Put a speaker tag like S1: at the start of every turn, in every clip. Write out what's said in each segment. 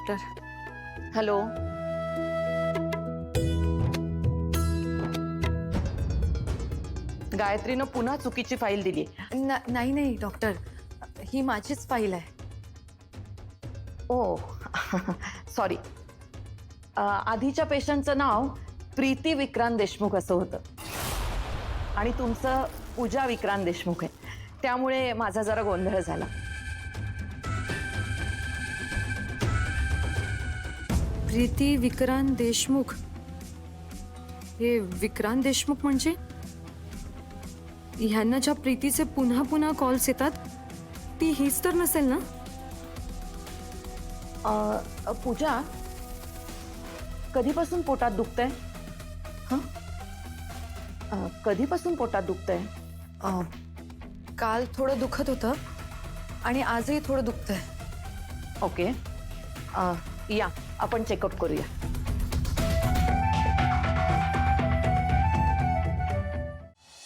S1: Doctor.
S2: Hello. गायत्रीनं पुन्हा चुकीची file दिली.
S1: नाही नाही डॉक्टर, ही माझीच फाईल आहे.
S2: ओ सॉरी. आधीच्या पेशंटचं नाव प्रीती विक्रांत देशमुख असं होतं आणि तुमचं पूजा विक्रांत देशमुख आहे, त्यामुळे माझा जरा गोंधळ झाला.
S1: प्रीती विक्रांत देशमुख. हे विक्रांत देशमुख म्हणजे ह्यांना ज्या प्रीतीचे पुन्हा पुन्हा कॉल्स येतात ती हीच तर नसेल ना?
S2: पूजा, कधीपासून पोटात दुखतंय? हं? कधीपासून पोटात दुखतंय?
S1: काल थोडं दुखत होतं आणि आजही थोडं दुखतंय.
S2: ओके. या आपण चेकअप करूया.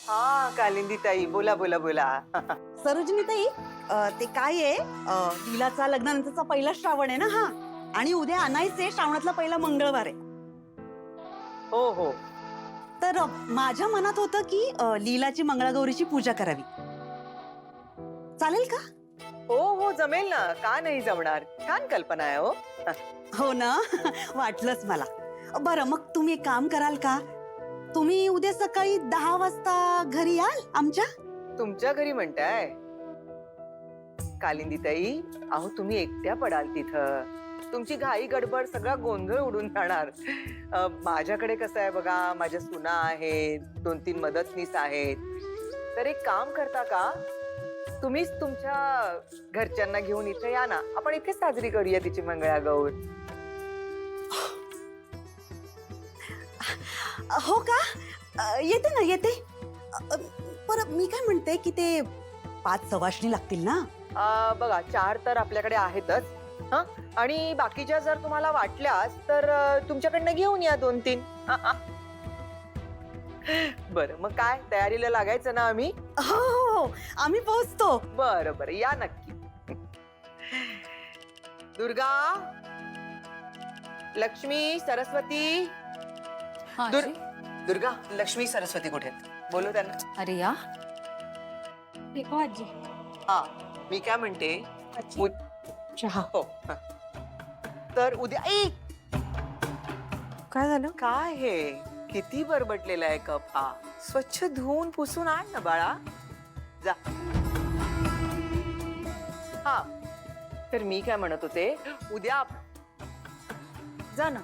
S3: हा कालिंदी ताई, बोला बोला बोला.
S4: सरोजिनी ताई, ते काय आहे, लीलाचा लग्नानंतरचा पहिला श्रावण आहे ना हा, आणि उद्या अनाईचे श्रावणातला पहिला मंगळवार आहे.
S3: हो हो.
S4: तर माझ्या मनात होतं की लीलाची मंगळागौरीची पूजा करावी. चालेल का?
S3: हो हो जमेल ना, का नाही जमणार. छान कल्पना आहे हो.
S4: हो ना. वाटलंच मला. बरं मग तुम्ही एक काम कराल का, तुम्ही उद्या सकाळी 10 वाजता घरी याल आमच्या?
S3: तुमच्या घरी म्हणताय? कालिंदी ताई, अहो तुम्ही एकट्या पडाल तिथं. तुमची घाई गडबड सगळा गोंधळ उडून जाणार. माझ्याकडे कसं आहे बघा, माझ्या सुना आहेत, 2-3 मदतनीस आहेत. तर एक काम करता का, तुम्हीच तुमच्या घरच्यांना घेऊन इथे या ना, आपण इथे साजरी करूया तिची मंगळागौर.
S4: हो का? येते ना येते. पर मी काय म्हणते की ते 5 सवाष्णी लागतील ना?
S3: बघा 4 तर आपल्याकडे आहेतच. हा, आणि बाकीच्या जर तुम्हाला वाटल्यास तर तुमच्याकडनं घेऊन या 2-3. बरं मग काय, तयारीला लागायचं ना आम्ही?
S4: हो हो हो, आम्ही पोहोचतो.
S3: बरं बरं, या नक्की. दुर्गा, लक्ष्मी, सरस्वती. दुर्गा, लक्ष्मी, सरस्वती कुठे आहेत? बोलू त्यांना.
S1: अरे या.
S3: हा, मी काय म्हणते,
S1: चहा.
S3: हो हा. तर उद्या
S1: काय झालं?
S3: काय हे, किती बरबटलेला आहे कप हा. स्वच्छ धुवून पुसून आण ना बाळा. जा. हा, तर मी काय म्हणत होते, उद्या
S5: जा ना.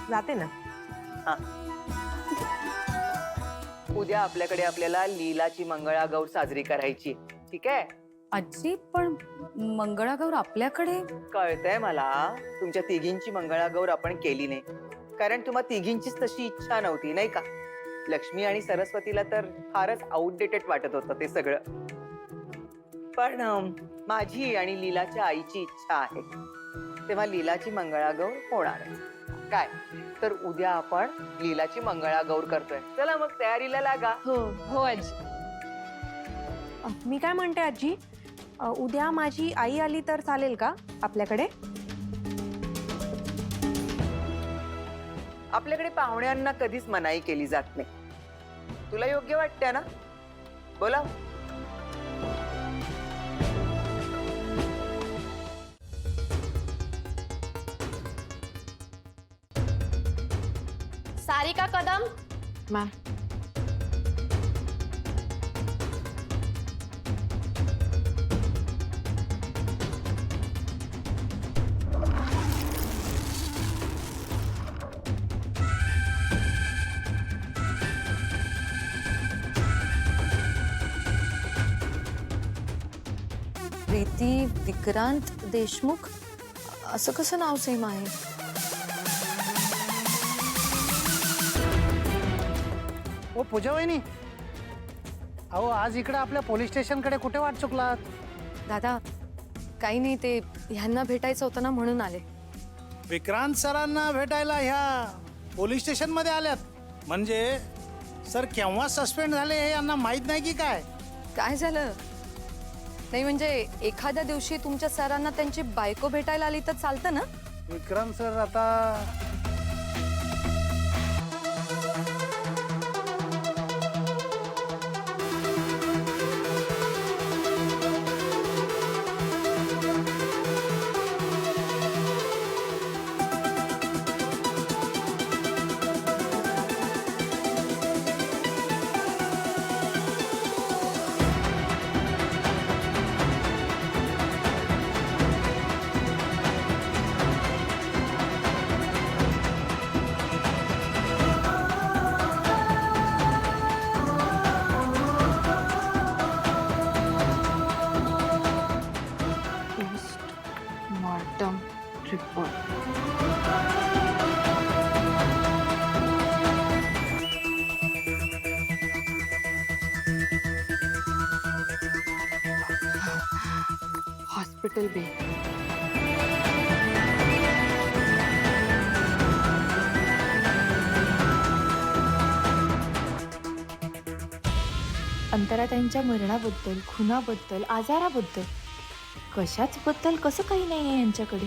S5: जाते ना.
S3: हा, उद्या आपल्याकडे आपल्याला लीलाची मंगळागौर साजरी करायची. ठीक आहे?
S1: आजी, पण मंगळागौर आपल्याकडे?
S3: कळतंय मला, तुमच्या तिघींची मंगळागौर आपण केली नाही, कारण तुम्हा तिघींचीच तशी इच्छा नव्हती, नाही का? लक्ष्मी आणि सरस्वतीला तर फारच आउटडेटेड वाटत होतं ते सगळं. पण माझी आणि लीलाच्या आईची इच्छा आहे, तेव्हा लीलाची मंगळागौर होणार आहे. काय तर उद्या आपण लीलाची मंगळागौर करतोय. चला मग तयारीला लागा.
S1: हो हो आजी.
S5: मी काय म्हणते आजी, उद्या माझी आई आली तर चालेल का आपल्याकडे?
S3: आपल्याकडे पाहुण्यांना कधीच मनाई केली जात नाही. तुला योग्य वाटते ना? बोला.
S6: सारिका कदम.
S1: मॅम. प्रीती विक्रांत देशमुख, असं कसं नाव सेम आहे?
S7: ओ पूजा वहिनी, अहो आज इकडे आपल्या पोलीस स्टेशनकडे कुठे वाट चुकलात?
S1: दादा, काही नाही, ते ह्यांना भेटायचं होतं ना म्हणून आले.
S7: विक्रांत सरांना भेटायला ह्या पोलीस स्टेशन मध्ये आल्यात? म्हणजे सर केव्हा सस्पेंड झाले हे यांना माहित नाही की काय?
S1: काय झालं? नाही म्हणजे एखाद्या दिवशी तुमच्या सरांना त्यांची बायको भेटायला आली तर चालतं ना?
S7: विक्रांत सर आता
S5: पोस्टमॉर्टम रिपोर्ट. Hospital bed.
S6: अंतराताईंच्या मरणाबद्दल, खुनाबद्दल, आजाराबद्दल कशाच बद्दल कसं काही नाही आहे यांच्याकडे.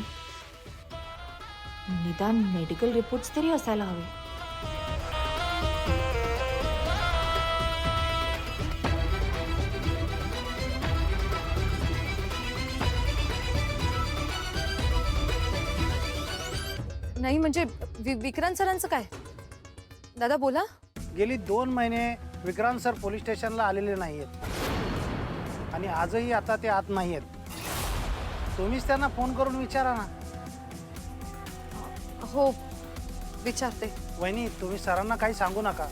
S6: निदान मेडिकल रिपोर्ट्स तरी असायला हवे.
S1: नाही म्हणजे विक्रांत सरांचं काय? दादा बोला.
S7: गेली 2 महिने विक्रांत सर पोलीस स्टेशनला आलेले नाही आहेत आणि आजही आता ते आत नाही आहेत. तुम्हीच त्यांना फोन करून विचारा ना.
S1: हो विचारते.
S7: वहिनी, तुम्ही सरांना काही सांगू नका.